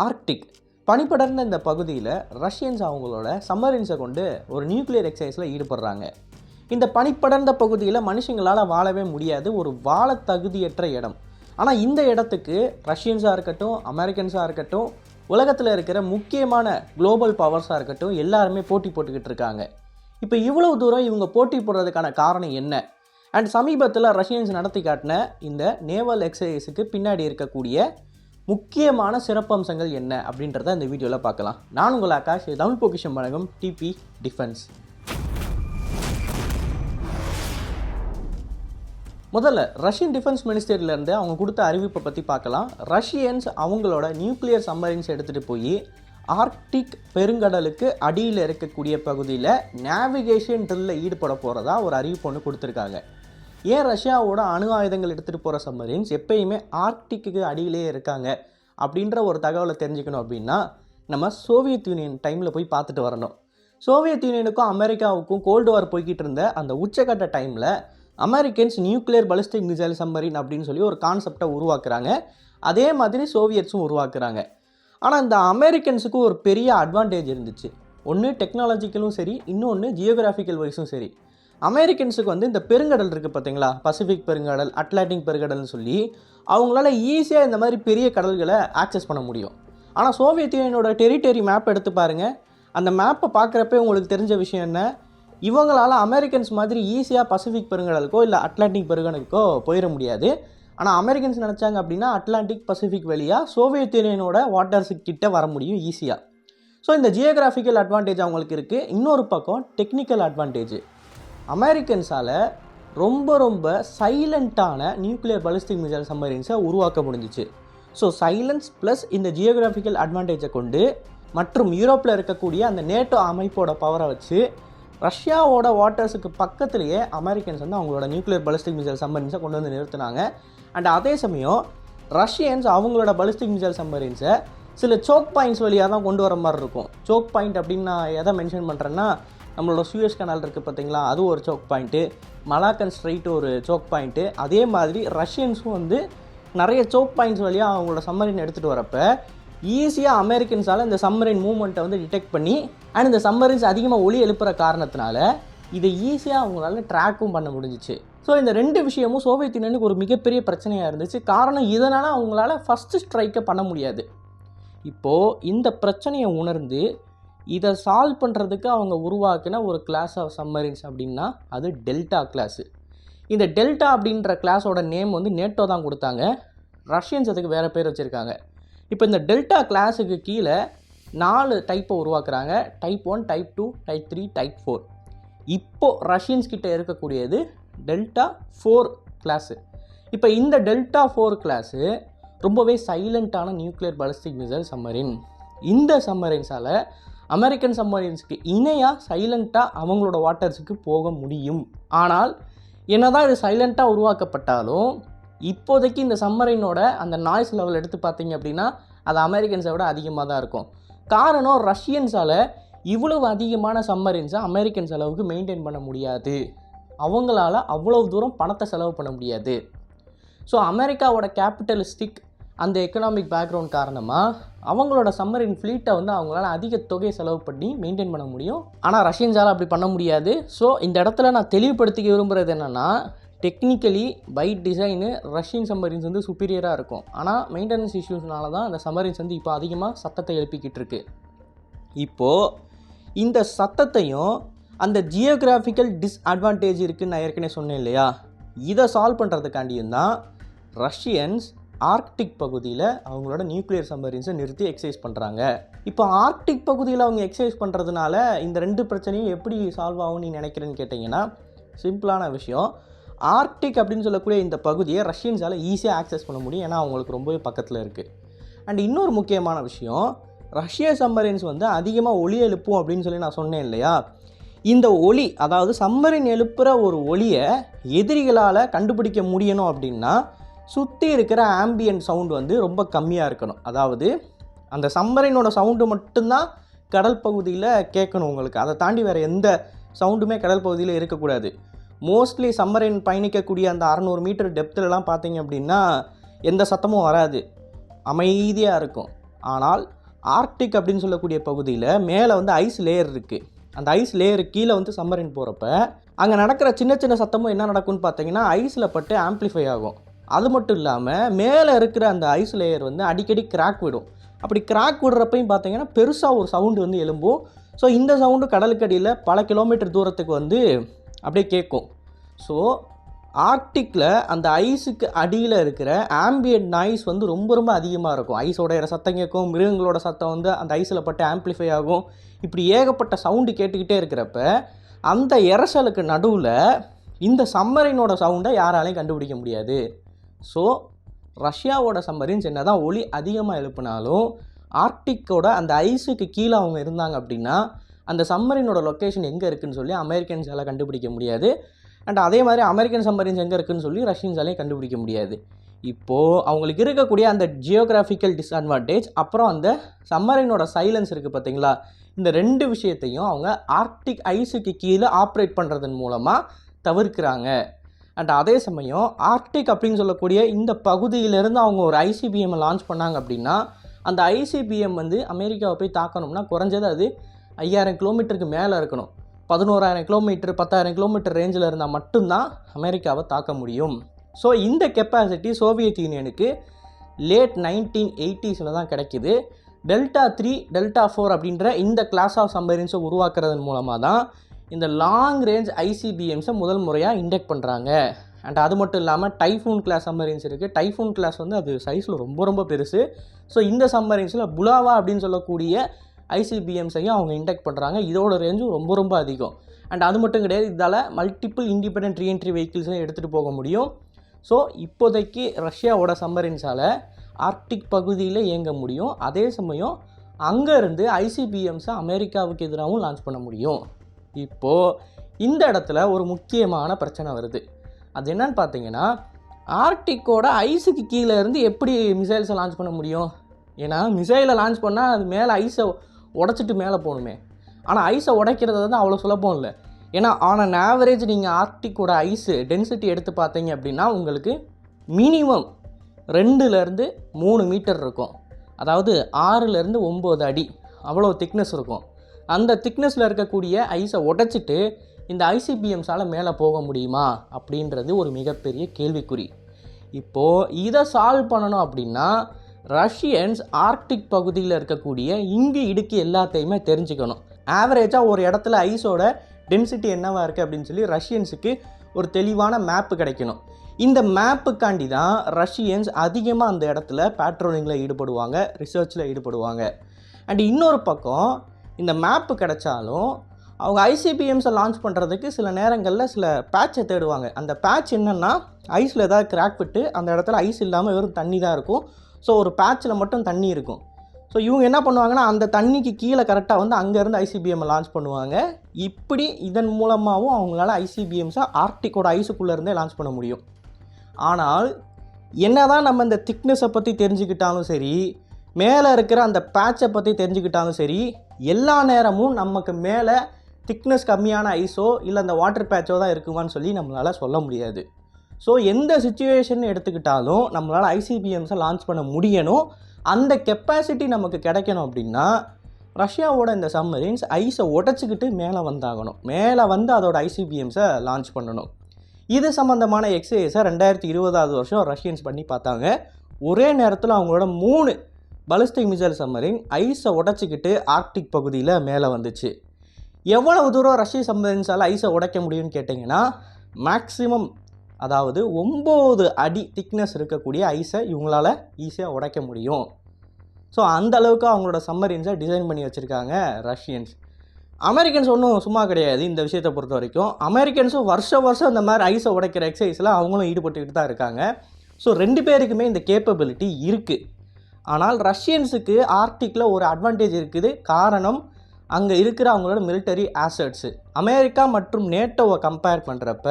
Arctic பனிப்படர்ந்த இந்த பகுதியில் Russians அவங்களோட சம்மரின்ஸை கொண்டு ஒரு நியூக்ளியர் எக்ஸசைஸில் ஈடுபடுறாங்க. இந்த பனிப்படர்ந்த பகுதியில் மனுஷங்களால் வாழவே முடியாது, ஒரு வாழ தகுதியற்ற இடம். ஆனால் இந்த இடத்துக்கு ரஷ்யன்ஸாக இருக்கட்டும், அமெரிக்கன்ஸாக இருக்கட்டும், உலகத்தில் இருக்கிற முக்கியமான குளோபல் பவர்ஸாக இருக்கட்டும், எல்லாருமே போட்டி போட்டுக்கிட்டு இருக்காங்க. இப்போ இவ்வளவு தூரம் இவங்க போட்டி போடுறதுக்கான காரணம் என்ன? அண்ட் சமீபத்தில் ரஷ்யன்ஸ் நடத்தி காட்டின இந்த நேவல் எக்ஸசைஸுக்கு பின்னாடி இருக்கக்கூடிய முக்கியமான சிறப்பம்சங்கள் என்ன அப்படின்றத இந்த வீடியோவில் பார்க்கலாம். நான் உங்கள் ஆகாஷ், தமிழ் பொக்கிஷம் வழங்கும் டிபி டிஃபென்ஸ். முதல்ல ரஷ்யன் டிஃபென்ஸ் மினிஸ்டர்லேருந்து அவங்க கொடுத்த அறிவிப்பை பற்றி பார்க்கலாம். ரஷ்யன்ஸ் அவங்களோட நியூக்ளியர் சம்மரின்ஸ் எடுத்துகிட்டு போய் ஆர்க்டிக் பெருங்கடலுக்கு அடியில் இருக்கக்கூடிய பகுதியில் நேவிகேஷன் ட்ரில்லில் ஈடுபட போகிறதா ஒரு அறிவிப்பு ஒன்று கொடுத்துருக்காங்க. ஏன் ரஷ்யாவோட அணு ஆயுதங்கள் எடுத்துகிட்டு போகிற சம்மரின்ஸ் எப்பயுமே ஆர்க்டிக்கு அடியிலே இருக்காங்க அப்படின்ற ஒரு தகவலை தெரிஞ்சுக்கணும் அப்படின்னா நம்ம சோவியத் யூனியன் டைமில் போய் பார்த்துட்டு வரணும். சோவியத் யூனியனுக்கும் அமெரிக்காவுக்கும் கோல்டு வார் போய்கிட்டு இருந்த அந்த உச்சக்கட்ட டைமில் Americans nuclear ballistic missile submarine அப்படின்னு சொல்லி ஒரு கான்செப்டை உருவாக்குறாங்க. அதே மாதிரி சோவியட்ஸும் உருவாக்குறாங்க. ஆனால் இந்த அமெரிக்கன்ஸுக்கு ஒரு பெரிய அட்வான்டேஜ் இருந்துச்சு. ஒன்று டெக்னாலஜிக்கலும் சரி, இன்னொன்று ஜியோகிராஃபிக்கல் வைஸும் சரி. அமெரிக்கன்ஸுக்கு வந்து இந்த பெருங்கடல் இருக்குது பார்த்தீங்களா, பசிபிக் பெருங்கடல், அட்லாண்டிக் பெருங்கடல்னு சொல்லி அவங்களால ஈஸியாக இந்த மாதிரி பெரிய கடல்களை ஆக்சஸ் பண்ண முடியும். ஆனால் சோவியத் யூனியனோட டெரிட்டரி மேப் எடுத்து பாருங்கள். அந்த மேப்பை பார்க்குறப்ப உங்களுக்கு தெரிஞ்ச விஷயம் என்ன, இவங்களால் அமெரிக்கன்ஸ் மாதிரி ஈஸியாக பசிபிக் பெருங்கடலுக்கோ இல்லை அட்லாண்டிக் பெருங்கடலுக்கோ போயிட முடியாது. ஆனால் அமெரிக்கன்ஸ் நினச்சாங்க அப்படின்னா அட்லாண்டிக் பசிபிக் வழியாக சோவியத் யூனியனோட வாட்டர்ஸுக்கு கிட்ட வர முடியும் ஈஸியாக. ஸோ இந்த ஜியோகிராஃபிக்கல் அட்வான்டேஜ் அவங்களுக்கு இருக்குது. இன்னொரு பக்கம் டெக்னிக்கல் அட்வான்டேஜ். அமெரிக்கன்ஸால் ரொம்ப சைலண்ட்டான நியூக்ளியர் பாலிஸ்டிக் மிசைல் சம்மரின்ஸை உருவாக்க முடிஞ்சிச்சு. ஸோ சைலன்ஸ் ப்ளஸ் இந்த ஜியோகிராஃபிக்கல் அட்வான்டேஜை கொண்டு மற்றும் யூரோப்பில் இருக்கக்கூடிய அந்த நேட்டோ அமைப்போட பவரை வச்சு ரஷ்யாவோட வாட்டர்ஸுக்கு பக்கத்துலேயே அமெரிக்கன்ஸ் வந்து அவங்களோட நியூக்ளியர் பாலிஸ்டிக் மிசைல் சம்மரின்ஸை கொண்டு வந்து நிறுத்தினாங்க. அண்ட் அதே சமயம் ரஷ்யன்ஸ் அவங்களோட பாலிஸ்டிக் மிசைல் சம்மரின்ஸை சில சோக் பாயிண்ட்ஸ் வழியாக தான் கொண்டு வர மாதிரி இருக்கும். சோக் பாயிண்ட் அப்படின்னு நான் எதை மென்ஷன் பண்ணுறேன்னா, நம்மளோட சூயஸ் கனால் இருக்குது பார்த்தீங்களா, அது ஒரு சோக் பாயிண்ட்டு, மலாக்கன் ஸ்ட்ரைட் ஒரு சோக் பாயிண்ட்டு. அதே மாதிரி ரஷ்யன்ஸும் வந்து நிறைய சோக் பாயிண்ட்ஸ் வழியாக அவங்களோட சம்மரின் எடுத்துகிட்டு வரப்போ ஈஸியாக அமெரிக்கன்ஸால் இந்த சம்மரின் மூவ்மெண்ட்டை வந்து டிடெக்ட் பண்ணி அண்ட் இந்த சம்மரின்ஸ் அதிகமாக ஒளி எழுப்புகிற காரணத்தினால இதை ஈஸியாக அவங்களால ட்ராக்கும் பண்ண முடிஞ்சிச்சு. ஸோ இந்த ரெண்டு விஷயமும் சோவியத் யூனியனுக்கு ஒரு மிகப்பெரிய பிரச்சனையாக இருந்துச்சு. காரணம் இதனால் அவங்களால ஃபஸ்ட்டு ஸ்ட்ரைக்கை பண்ண முடியாது. இப்போது இந்த பிரச்சனையை உணர்ந்து இதை சால்வ் பண்ணுறதுக்கு அவங்க உருவாக்கின ஒரு கிளாஸ் ஆஃப் சம்மரின்ஸ் அப்படின்னா அது டெல்டா கிளாஸு. இந்த டெல்டா அப்படின்ற கிளாஸோட நேம் வந்து நேட்டோ தான் கொடுத்தாங்க. ரஷ்யன்ஸ் அதுக்கு வேறு பேர் வச்சுருக்காங்க. இப்போ இந்த டெல்டா கிளாஸுக்கு கீழே 4 டைப்பை உருவாக்குறாங்க. Type 1, type 2, type 3, type 4. இப்போது ரஷ்யன்ஸ் கிட்ட இருக்கக்கூடியது டெல்டா 4 கிளாஸு. இப்போ இந்த டெல்டா 4 கிளாஸு ரொம்பவே சைலண்ட்டான நியூக்ளியர் பாலிஸ்டிக் மிசைல் சம்மரின். இந்த சம்மரின்ஸால் அமெரிக்கன் சம்மரின்ஸுக்கு இணையாக சைலண்ட்டாக அவங்களோட வாட்டர்ஸுக்கு போக முடியும். ஆனால் என்னதான் இது சைலண்ட்டாக உருவாக்கப்பட்டாலும் இப்போதைக்கு இந்த சம்மரினோட அந்த நாய்ஸ் லெவல் எடுத்து பார்த்தீங்க அப்படின்னா அது அமெரிக்கன்ஸை விட அதிகமாக தான் இருக்கும். காரணம் ரஷ்யன்ஸால் இவ்வளவு அதிகமான சம்மரின்ஸை அமெரிக்கன்ஸ் அளவுக்கு மெயின்டைன் பண்ண முடியாது. அவங்களால அவ்வளவு தூரம் பணத்தை செலவு பண்ண முடியாது. ஸோ அமெரிக்காவோட கேபிட்டலிஸ்டிக் அந்த எக்கனாமிக் பேக்ரவுண்ட் காரணமாக அவங்களோட சம்மரின் ஃப்ளீட்டை வந்து அவங்களால அதிக தொகையை செலவு பண்ணி மெயின்டைன் பண்ண முடியும். ஆனால் ரஷ்யன்ஸால் அப்படி பண்ண முடியாது. ஸோ இந்த இடத்துல நான் தெளிவுபடுத்திக்க விரும்புகிறது என்னென்னா, technically by design Russian submarines வந்து சுப்பீரியராக இருக்கும். ஆனால் மெயின்டெனன்ஸ் இஷ்யூஸ்னால தான் அந்த சம்மரின்ஸ் வந்து இப்போ அதிகமாக சத்தத்தை எழுப்பிக்கிட்டு இருக்கு. இப்போது இந்த சத்தத்தையும் அந்த ஜியோகிராஃபிக்கல் டிஸ்அட்வான்டேஜ் இருக்குதுன்னு நான் ஏற்கனவே சொன்னேன் இல்லையா, இதை சால்வ் பண்ணுறதுக்காண்டியும் தான் ரஷ்யன்ஸ் ஆர்க்டிக் பகுதியில் அவங்களோட நியூக்ளியர் சம்மரின்ஸை நிறுத்தி எக்ஸசைஸ் பண்ணுறாங்க. இப்போ ஆர்க்டிக் பகுதியில் அவங்க எக்ஸசைஸ் பண்ணுறதுனால இந்த 2 பிரச்சனையும் எப்படி சால்வ் ஆகும்னு நீ நினைக்கிறேன்னு கேட்டிங்கன்னா, சிம்பிளான விஷயம். ஆர்க்டிக் அப்படின்னு சொல்லக்கூடிய இந்த பகுதியை ரஷ்யன்ஸால் ஈஸியாக ஆக்சஸ் பண்ண முடியும். ஏன்னா அவங்களுக்கு ரொம்பவே பக்கத்தில் இருக்குது. அண்ட் இன்னொரு முக்கியமான விஷயம், ரஷ்ய சம்மரின்ஸ் வந்து அதிகமாக ஒளி எழுப்பும் அப்படின்னு சொல்லி நான் சொன்னேன் இல்லையா, இந்த ஒளி, அதாவது சம்மரின் எழுப்புகிற ஒரு ஒளியை எதிரிகளால் கண்டுபிடிக்க முடியணும் அப்படின்னா சுற்றி இருக்கிற ஆம்பியன்ட் சவுண்டு வந்து ரொம்ப கம்மியாக இருக்கணும். அதாவது அந்த சம்மரினோட சவுண்டு மட்டும்தான் கடல் பகுதியில் கேட்கணும் உங்களுக்கு. அதை தாண்டி வேறு எந்த சவுண்டுமே கடல் பகுதியில் இருக்கக்கூடாது. மோஸ்ட்லி சம்மரின் பயணிக்கக்கூடிய அந்த 600 மீட்டர் டெப்த்துலலாம் பார்த்தீங்க அப்படின்னா எந்த சத்தமும் வராது, அமைதியாக இருக்கும். ஆனால் ஆர்க்டிக் அப்படின்னு சொல்லக்கூடிய பகுதியில் மேலே வந்து ஐஸ் லேயர் இருக்குது. அந்த ஐஸ் லேயருக்கு கீழே வந்து சம்மரின் போகிறப்ப அங்கே நடக்கிற சின்ன சின்ன சத்தமும் என்ன நடக்கும்னு பார்த்தீங்கன்னா ஐஸில் பட்டு ஆம்ப்ளிஃபை ஆகும். அது மட்டும் இல்லாமல் மேலே இருக்கிற அந்த ஐஸ் லேயர் வந்து அடிக்கடி கிராக் விடும். அப்படி கிராக் விடுறப்பையும் பார்த்தீங்கன்னா பெருசாக ஒரு சவுண்டு வந்து எழும்பும். ஸோ இந்த சவுண்டு கடலுக்கு அடியில் பல கிலோமீட்டர் தூரத்துக்கு வந்து அப்படியே கேட்கும். ஸோ ஆர்க்டிக்கில் அந்த ஐஸுக்கு அடியில் இருக்கிற ஆம்பியன்ட் நாய்ஸ் வந்து ரொம்ப ரொம்ப அதிகமாக இருக்கும். ஐஸோட சத்தம் கேட்கும், மிருகங்களோட சத்தம் வந்து அந்த ஐஸில் பட்டு ஆம்ப்ளிஃபை ஆகும். இப்படி ஏகப்பட்ட சவுண்டு கேட்டுக்கிட்டே இருக்கிறப்ப அந்த இரைச்சலுக்கு நடுவில் இந்த சம்மரினோட சவுண்டை யாராலையும் கண்டுபிடிக்க முடியாது. ஸோ ரஷ்யாவோட சம்மரின்ஸ் என்ன தான் ஒலி அதிகமாக எழுப்பினாலும் ஆர்க்டிக்கோட அந்த ஐஸுக்கு கீழே அவங்க இருந்தாங்க அப்படின்னா அந்த சம்மரினோட லொக்கேஷன் எங்கே இருக்குதுன்னு சொல்லி அமெரிக்கன்ஸால் கண்டுபிடிக்க முடியாது. அண்ட் அதே மாதிரி அமெரிக்கன் சம்மரின்ஸ் எங்கே இருக்குதுன்னு சொல்லி ரஷ்யன்ஸாலையும் கண்டுபிடிக்க முடியாது. இப்போது அவங்களுக்கு இருக்கக்கூடிய அந்த ஜியோகிராஃபிக்கல் டிஸ்அட்வான்டேஜ் அப்புறம் அந்த சம்மரினோட சைலன்ஸ் இருக்குது பார்த்தீங்களா, இந்த ரெண்டு விஷயத்தையும் அவங்க ஆர்க்டிக் ஐஸுக்கு கீழே ஆப்ரேட் பண்ணுறதன் மூலமாக தவிர்க்கிறாங்க. அண்ட் அதே சமயம் ஆர்க்டிக் அப்படின்னு சொல்லக்கூடிய இந்த பகுதியிலேருந்து அவங்க ஒரு ஐசிபிஎம்மை லான்ச் பண்ணாங்க அப்படின்னா அந்த ஐசிபிஎம் வந்து அமெரிக்காவை போய் தாக்கணும்னா குறைஞ்சது அது 5000 கிலோமீட்டருக்கு மேலே இருக்கணும். 11000 கிலோமீட்டர் 10000 கிலோமீட்டர் ரேஞ்சில் இருந்தால் மட்டும்தான் அமெரிக்காவை தாக்க முடியும். ஸோ இந்த கெப்பாசிட்டி சோவியத் யூனியனுக்கு லேட் 1980s தான் கிடைக்கிது. டெல்டா 3 டெல்டா 4 அப்படின்ற இந்த கிளாஸ் ஆஃப் சம்மரின்ஸை உருவாக்குறதன் மூலமாக தான் இந்த லாங் ரேஞ்ச் ஐசிபிஎம்ஸை முதல் முறையாக இண்டெக்ட் பண்ணுறாங்க. அண்ட் அது மட்டும் இல்லாமல் டைஃபூன் கிளாஸ் சம்மரின்ஸ் இருக்குது. டைஃபூன் கிளாஸ் வந்து அது சைஸில் ரொம்ப ரொம்ப பெருசு. ஸோ இந்த சம்மரின்ஸில் புலாவா அப்படின்னு சொல்லக்கூடிய ஐசிபிஎம்ஸையும் அவங்க இண்டெக்ட் பண்ணுறாங்க. இதோட ரேஞ்சும் ரொம்ப ரொம்ப அதிகம். அண்ட் அது மட்டும் கிடையாது, இதால் மல்டிபிள் இண்டிபெண்டன்ட் ரீஎன்ட்ரி வெஹிக்கிள்ஸையும் எடுத்துகிட்டு போக முடியும். ஸோ இப்போதைக்கு ரஷ்யாவோட சம்மரின்ஸால் ஆர்க்டிக் பகுதியில் இயங்க முடியும். அதே சமயம் அங்கேருந்து ஐசிபிஎம்ஸை அமெரிக்காவுக்கு எதிராகவும் லான்ச் பண்ண முடியும். இப்போது இந்த இடத்துல ஒரு முக்கியமான பிரச்சனை வருது. அது என்னன்னு பார்த்தீங்கன்னா ஆர்க்டிக்கோட ஐஸுக்கு கீழே இருந்து எப்படி மிசைல்ஸை லான்ச் பண்ண முடியும்? ஏன்னா மிசைலை லான்ச் பண்ணால் அது மேலே ஐஸை உடச்சிட்டு மேலே போகணுமே. ஆனால் ஐஸை உடைக்கிறது வந்து அவ்வளோ சுலபம் இல்லை. ஏன்னா ஆன் அன் ஆவரேஜ் நீங்கள் ஆர்க்டிக்கோட ஐஸு டென்சிட்டி எடுத்து பார்த்தீங்க அப்படின்னா உங்களுக்கு மினிமம் 2லேருந்து 3 மீட்டர் இருக்கும். அதாவது 6லேருந்து 9 அடி அவ்வளோ திக்னஸ் இருக்கும். அந்த திக்னஸில் இருக்கக்கூடிய ஐஸை உடைச்சிட்டு இந்த ஐசிபிஎம்ஸால் மேலே போக முடியுமா அப்படின்றது ஒரு மிகப்பெரிய கேள்விக்குறி. இப்போது இதை சால்வ் பண்ணணும் அப்படின்னா ரஷ்யன்ஸ் ஆர்க்டிக் பகுதியில் இருக்கக்கூடிய இங்கு இடுக்கு எல்லாத்தையுமே தெரிஞ்சுக்கணும். ஆவரேஜாக ஒரு இடத்துல ஐஸோட டென்சிட்டி என்னவாக இருக்குது அப்படின்னு சொல்லி ரஷ்யன்ஸுக்கு ஒரு தெளிவான மேப்பு கிடைக்கணும். இந்த மேப்புக்காண்டி தான் ரஷ்யன்ஸ் அதிகமாக அந்த இடத்துல பேட்ரோலிங்கில் ஈடுபடுவாங்க, ரிசர்ச்சில் ஈடுபடுவாங்க. அண்ட் இன்னொரு பக்கம் இந்த மேப்பு கிடைச்சாலும் அவங்க ஐசிபிஎம்ஸை லான்ச் பண்ணுறதுக்கு சில நேரங்களில் சில பேட்சை தேடுவாங்க. அந்த பேட்ச் என்னென்னா ஐஸில் ஏதாவது கிராக் விட்டு அந்த இடத்துல ஐஸ் இல்லாமல் வெறும் தண்ணி தான் இருக்கும். ஸோ ஒரு பேட்சில் மட்டும் தண்ணி இருக்கும். ஸோ இவங்க என்ன பண்ணுவாங்கன்னா அந்த தண்ணிக்கு கீழே கரெக்டாக வந்து அங்கேருந்து ஐசிபிஎம்மை லான்ச் பண்ணுவாங்க. இப்படி இதன் மூலமாகவும் அவங்களால ஐசிபிஎம்ஸை ஆர்க்டிக்கோட ஐஸுக்குள்ளே இருந்தே லான்ச் பண்ண முடியும். ஆனால் என்ன தான் நம்ம இந்த திக்னஸை பற்றி தெரிஞ்சுக்கிட்டாலும் சரி, மேலே இருக்கிற அந்த பேட்சை பற்றி தெரிஞ்சுக்கிட்டாலும் சரி, எல்லா நேரமும் நமக்கு மேலே திக்னஸ் கம்மியான ஐஸோ இல்லை அந்த வாட்டர் பேட்சோ தான் இருக்குமான்னு சொல்லி நம்மளால் சொல்ல முடியாது. ஸோ எந்த சுச்சுவேஷன் எடுத்துக்கிட்டாலும் நம்மளால் ஐசிபிஎம்ஸை லான்ச் பண்ண முடியணும். அந்த கெப்பாசிட்டி நமக்கு கிடைக்கணும் அப்படின்னா ரஷ்யாவோட இந்த சம்மரின்ஸ் ஐஸை உடச்சிக்கிட்டு மேலே வந்தாகணும். மேலே வந்து அதோட ஐசிபிஎம்ஸை லான்ச் பண்ணணும். இது சம்மந்தமான எக்ஸசைஸை 2020 ரஷ்யன்ஸ் பண்ணி பார்த்தாங்க. ஒரே நேரத்தில் அவங்களோட 3 பலிஸ்டிக் மிசைல் சம்மரின் ஐஸை உடச்சிக்கிட்டு ஆர்க்டிக் பகுதியில் மேலே வந்துச்சு. எவ்வளவு தூரம் ரஷ்ய சம்மரின்ஸால் ஐஸை உடைக்க முடியும்னு கேட்டிங்கன்னா மேக்ஸிமம் அதாவது 9 அடி திக்னஸ் இருக்கக்கூடிய ஐஸை இவங்களால் ஈஸியாக உடைக்க முடியும். ஸோ அந்த அளவுக்கு அவங்களோட சம்மரின்ஸை டிசைன் பண்ணி வச்சுருக்காங்க ரஷ்யன்ஸ். அமெரிக்கன்ஸ் ஒன்றும் சும்மா கிடையாது. இந்த விஷயத்தை பொறுத்த வரைக்கும் அமெரிக்கன்ஸும் வருஷம் இந்த மாதிரி ஐஸை உடைக்கிற எக்ஸசைஸில் அவங்களும் ஈடுபட்டுக்கிட்டு தான் இருக்காங்க. ஸோ 2 பேருக்குமே இந்த கேப்பபிலிட்டி இருக்குது. ஆனால் ரஷ்யன்ஸுக்கு ஆர்க்டிக்கில் ஒரு அட்வான்டேஜ் இருக்குது. காரணம் அங்கே இருக்கிற அவங்களோட மிலிட்டரி ஆசட்ஸு. அமெரிக்கா மற்றும் நேட்டோவை கம்பேர் பண்ணுறப்ப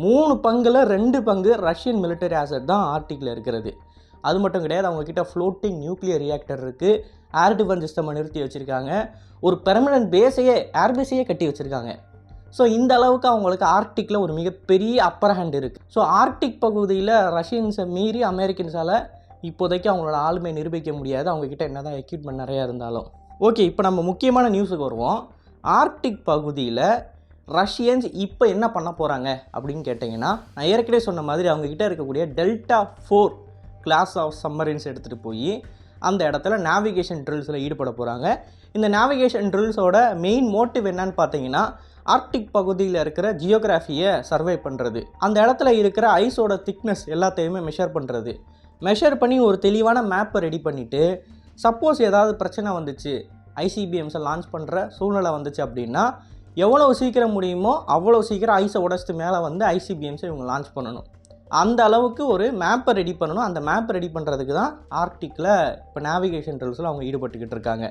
3 பங்கில் 2 பங்கு ரஷ்யன் மிலிட்டரி ஆசட் தான் ஆர்க்டிக்கில் இருக்கிறது. அது மட்டும் கிடையாது, அவங்கக்கிட்ட ஃப்ளோட்டிங் நியூக்ளியர் ரியாக்டர் இருக்குது, ஏர் டிஃபென்ஸ் சிஸ்டமை நிறுத்தி வச்சுருக்காங்க, ஒரு பெர்மனன்ட் பேஸையே ஏர்பேஸையே கட்டி வச்சுருக்காங்க. ஸோ இந்த அளவுக்கு அவங்களுக்கு ஆர்க்டிக்கில் ஒரு மிகப்பெரிய அப்பர் ஹேண்ட் இருக்குது. ஸோ ஆர்க்டிக் பகுதியில் ரஷ்யன்ஸை மீறி அமெரிக்கன்ஸால் இப்போதைக்கு அவங்களோட ஆளுமை நிரூபிக்க முடியாது, அவங்கக்கிட்ட என்ன தான் எக்யூப்மெண்ட் நிறையா இருந்தாலும். ஓகே, இப்போ நம்ம முக்கியமான நியூஸுக்கு வருவோம். ஆர்க்டிக் பகுதியில் ரஷ்யன்ஸ் இப்போ என்ன பண்ண போகிறாங்க அப்படின்னு கேட்டிங்கன்னா, நான் ஏற்கனவே சொன்ன மாதிரி அவங்கக்கிட்ட இருக்கக்கூடிய டெல்டா 4 கிளாஸ் ஆஃப் சம்மரின்ஸ் எடுத்துகிட்டு போய் அந்த இடத்துல நேவிகேஷன் ட்ரில்ஸில் ஈடுபட போகிறாங்க. இந்த நேவிகேஷன் ட்ரில்ஸோட மெயின் மோட்டிவ் என்னன்னு பார்த்தீங்கன்னா, ஆர்க்டிக் பகுதியில் இருக்கிற ஜியோகிராஃபியை சர்வே பண்ணுறது, அந்த இடத்துல இருக்கிற ஐஸோட திக்னஸ் எல்லாத்தையுமே மெஷர் பண்ணுறது. மெஷர் பண்ணி ஒரு தெளிவான மேப்பை ரெடி பண்ணிவிட்டு, சப்போஸ் ஏதாவது பிரச்சனை வந்துச்சு, ஐசிபிஎம்ஸை லான்ச் பண்ணுற சூழ்நிலை வந்துச்சு அப்படின்னா, எவ்வளோ சீக்கிரம் முடியுமோ அவ்வளோ சீக்கிரம் ஐஸை உடச்சிட்டு மேலே வந்து ஐசிபிஎம்ஸை இவங்க லான்ச் பண்ணணும். அந்த அளவுக்கு ஒரு மேப்பை ரெடி பண்ணணும். அந்த மேப்பை ரெடி பண்ணுறதுக்கு தான் ஆர்க்டிக்கில் இப்போ நேவிகேஷன் ட்ரில்ஸில் அவங்க ஈடுபட்டுக்கிட்டு இருக்காங்க.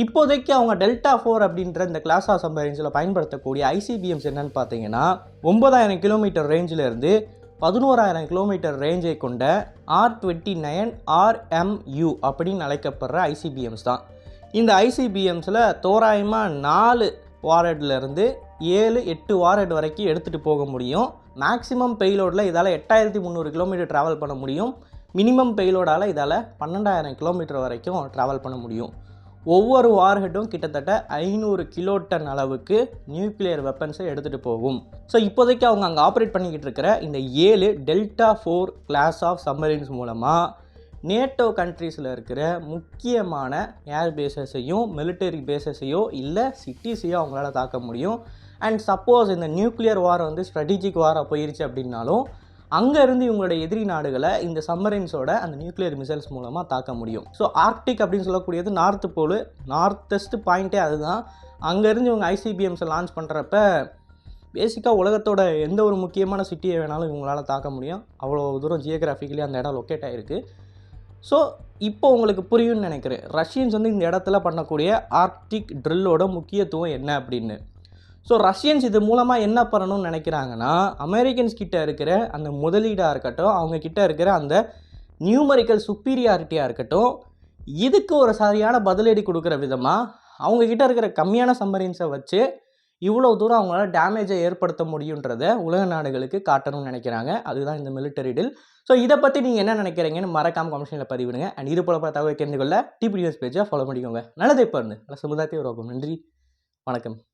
இப்போதைக்கு அவங்க டெல்டா 4 அப்படின்ற இந்த கிளாஸ் ஆஃப் சம்மரின்ஸில் பயன்படுத்தக்கூடிய ஐசிபிஎம்ஸ் என்னென்னு பார்த்தீங்கன்னா, 9000 கிலோமீட்டர் ரேஞ்சிலேருந்து 11,000 கிலோமீட்டர் ரேஞ்சை கொண்ட R29 RMU அப்படின்னு அழைக்கப்படுற ஐசிபிஎம்ஸ் தான். இந்த ஐசிபிஎம்ஸில் தோராயமாக 4 வாரட்லேருந்து 7-8 வாரட் வரைக்கும் எடுத்துகிட்டு போக முடியும். மேக்ஸிமம் பெய்லோடில் இதால் 8300 கிலோமீட்டர் ட்ராவல் பண்ண முடியும். மினிமம் பெய்லோடால் இதால் 12,000 கிலோமீட்டர் வரைக்கும் ட்ராவல் பண்ண முடியும். ஒவ்வொரு வார்ஹெட்டும் கிட்டத்தட்ட 500 கிலோடன் அளவுக்கு நியூக்ளியர் வெப்பன்ஸை எடுத்துகிட்டு போகும். ஸோ இப்போதைக்கு அவங்க அங்கே ஆப்ரேட் பண்ணிக்கிட்டு இருக்கிற இந்த 7 டெல்டா 4 கிளாஸ் ஆஃப் சம்மரின்ஸ் மூலமாக நேட்டோ கண்ட்ரீஸில் இருக்கிற முக்கியமான ஏர் பேஸஸையும் மிலிட்டரி பேஸஸையோ இல்லை சிட்டிஸையோ அவங்களால தாக்க முடியும். அண்ட் சப்போஸ் இந்த நியூக்ளியர் வார் வந்து ஸ்ட்ராட்டஜிக் வாராக போயிருச்சு அப்படின்னாலும் அங்கேருந்து இவங்களோட எதிரி நாடுகளை இந்த சம்மரின்ஸோட அந்த நியூக்ளியர் மிசைல்ஸ் மூலமாக தாக்க முடியும். ஸோ ஆர்க்டிக் அப்படின்னு சொல்லக்கூடியது நார்த்து போல், நார்த்தஸ்ட் பாயிண்ட்டே அதுதான். அங்கேருந்து இவங்க ஐசிபிஎம்ஸை லான்ச் பண்ணுறப்ப பேசிக்காக உலகத்தோட எந்த ஒரு முக்கியமான சிட்டியை வேணாலும் இவங்களால் தாக்க முடியும். அவ்வளோ தூரம் ஜியோகிராஃபிக்கலி அந்த இடம் லொக்கேட் ஆகிருக்கு. ஸோ இப்போ உங்களுக்கு புரியும்னு நினைக்கிறேன், ரஷ்யன்ஸ் வந்து இந்த இடத்துல பண்ணக்கூடிய ஆர்க்டிக் ட்ரில்லோட முக்கியத்துவம் என்ன அப்படின்னு. ஸோ ரஷ்யன்ஸ் இது மூலமாக என்ன பண்ணணும்னு நினைக்கிறாங்கன்னா, அமெரிக்கன்ஸ் கிட்ட இருக்கிற அந்த முதலீடாக இருக்கட்டும், அவங்க கிட்ட இருக்கிற அந்த நியூமரிக்கல் சுப்பீரியாரிட்டியாக இருக்கட்டும், இதுக்கு ஒரு சரியான பதிலடி கொடுக்குற விதமாக அவங்கக்கிட்ட இருக்கிற கம்மியான சம்மரின்ஸை வச்சு இவ்வளோ தூரம் அவங்களால டேமேஜை ஏற்படுத்த முடியுன்றதை உலக நாடுகளுக்கு காட்டணும்னு நினைக்கிறாங்க. அதுதான் இந்த மிலிட்டரி டில். ஸோ இதை பற்றி நீங்கள் என்ன நினைக்கிறீங்கன்னு மறக்காமல் கமெண்ட்ஸில் பதிவிடுங்க. அண்ட் இது போல தகவல் தெரிந்து கொள்ள டிபி நியூஸ் பேஜை ஃபாலோ பண்ணிக்கோங்க. நல்லதை பாருங்க, நல்ல சமுதாயத்தை உருவாக்கும். நன்றி, வணக்கம்.